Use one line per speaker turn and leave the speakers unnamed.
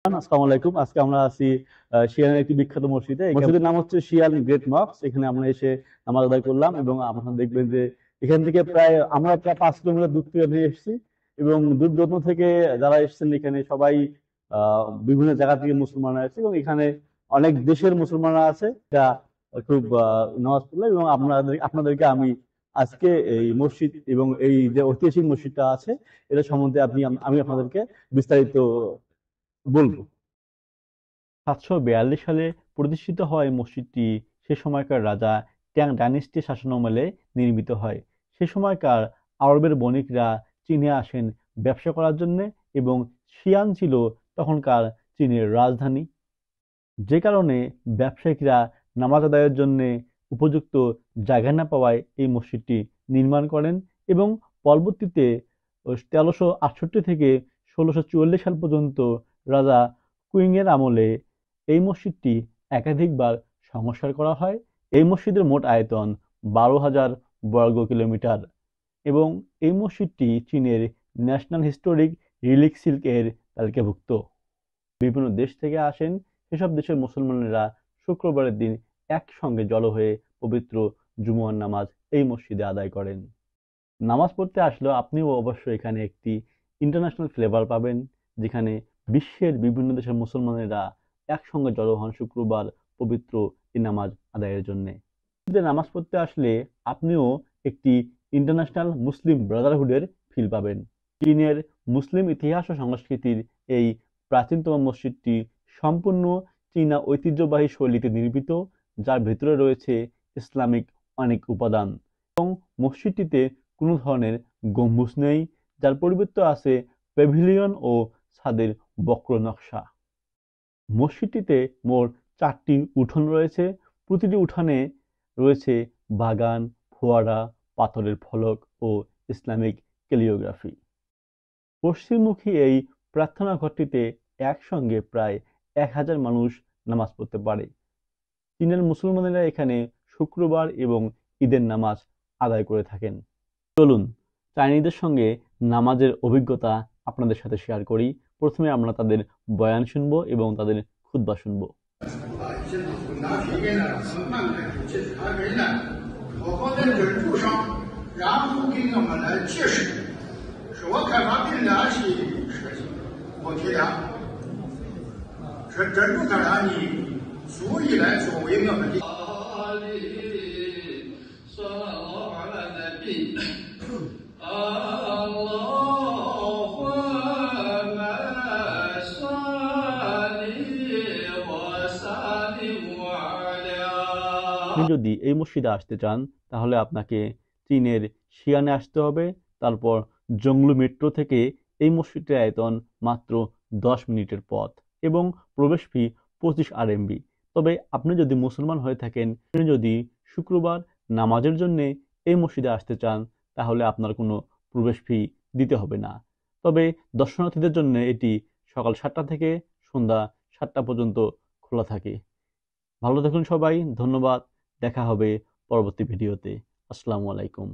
আসসালামু আলাইকুম। আজকে আমরা আছি শিয়ানের একটি বিখ্যাত মসজিদে। এই মসজিদের নাম হচ্ছে শিয়ান গ্রেট মস্ক। এখানে আমরা এসে নামাজ আদায় করলাম এবং আপনারা দেখবেন যে এখান থেকে আমরা প্রায় 5 কিলোমিটার দূর থেকে এখানে এসেছি এবং দূর দূরান্ত থেকে যারা এসেছেন এখানে সবাই বিভিন্ন জায়গা থেকে মুসলমানরা এসেছে এবং এখানে অনেক দেশের মুসলমানরা আছে। এটা খুব নামাজ পড়লাম এবং আপনাদেরকে আমি আজকে এই মসজিদ এবং এই যে ঐতিহাসিক মসজিদটা আছে এটা সম্বন্ধে আমি আপনাদেরকে বিস্তারিত বলবো।
৭৪২ সালে প্রতিষ্ঠিত হয় মসজিদটি সে সময়কার রাজা ট্যাং ডাইনেস্টির শাসনামলে নির্মিত হয়। সে সময়কার আরবের বণিকরা চীনে আসেন ব্যবসা করার জন্য এবং শিয়ান ছিল তখনকার চীনের রাজধানী। যে কারণে ব্যবসায়িকরা নামাজ আদায়ের জন্য উপযুক্ত জায়গা না পাওয়ায় এই মসজিদটি নির্মাণ করেন এবং পরবর্তীতে 1368 থেকে 1644 সাল পর্যন্ত রাজা কুইংয়ের আমলে এই মসজিদটি একাধিকবার সংস্কার করা হয়। এই মসজিদের মোট আয়তন 12,000 বর্গ কিলোমিটার এবং এই মসজিদটি চীনের ন্যাশনাল হিস্টোরিক রিলিক সিল্ক এর তালিকাভুক্ত। বিভিন্ন দেশ থেকে আসেন সেসব দেশের মুসলমানেরা শুক্রবারের দিন একসঙ্গে জড়ো হয়ে পবিত্র জুমুয়ার নামাজ এই মসজিদে আদায় করেন। নামাজ পড়তে আসলেও আপনিও অবশ্যই এখানে একটি ইন্টারন্যাশনাল ফ্লেভার পাবেন, যেখানে বিশ্বের বিভিন্ন দেশের মুসলমানেরা একসঙ্গে জড়ো হন শুক্রবার পবিত্র এই নামাজ আদায়ের জন্য। নামাজ পড়তে আসলে আপনিও একটি ইন্টারন্যাশনাল মুসলিম ব্রাদারহুডের ফিল পাবেন। চীনের মুসলিম ইতিহাস ও সংস্কৃতির এই প্রাচীনতম মসজিদটি সম্পূর্ণ চীনা ঐতিহ্যবাহী শৈলীতে নির্মিত, যার ভেতরে রয়েছে ইসলামিক অনেক উপাদান এবং মসজিদটিতে কোনো ধরনের গম্বুজ নেই, যার পরিবর্তে আছে প্যাভিলিয়ন ও ছাদের বক্র নকশা। মসজিদটিতে মোট 4টি উঠোন রয়েছে। প্রতিটি উঠানে রয়েছে বাগান, ফোয়ারা, পাথরের ফলক ও ইসলামিক ক্যালিওগ্রাফি। পশ্চিমমুখী এই প্রার্থনা ঘরটিতে একসঙ্গে প্রায় 1000 মানুষ নামাজ পড়তে পারে। চীনের মুসলমানেরা এখানে শুক্রবার এবং ঈদের নামাজ আদায় করে থাকেন। চলুন চাইনিজদের সঙ্গে নামাজের অভিজ্ঞতা আপনাদের সাথে শেয়ার করি। প্রথমে আমরা তাদের বয়ান শুনবো এবং তাদের খুতবা শুনবো।
拿皮鞭呢，慢慢这还没呢，好好在忍住上，然后给我们来解释，说我开发病良心事情，我体谅，是真主他让你足以来作为我们的。
আপনি যদি এই মসজিদে আসতে চান তাহলে আপনাকে চীনের শিয়ানে আসতে হবে। তারপর জংলু মেট্রো থেকে এই মসজিদটির আয়তন মাত্র 10 মিনিটের পথ এবং প্রবেশ ফি 25 RMB। তবে আপনি যদি মুসলমান হয়ে থাকেন, আপনি যদি শুক্রবার নামাজের জন্য এই মসজিদে আসতে চান তাহলে আপনার কোনো প্রবেশ ফি দিতে হবে না। তবে দর্শনার্থীদের জন্য এটি সকাল 7টা থেকে সন্ধ্যা 7টা পর্যন্ত খোলা থাকে। ভালো থাকুন সবাই, ধন্যবাদ। দেখা হবে পরবর্তী ভিডিওতে। আসসালামু আলাইকুম।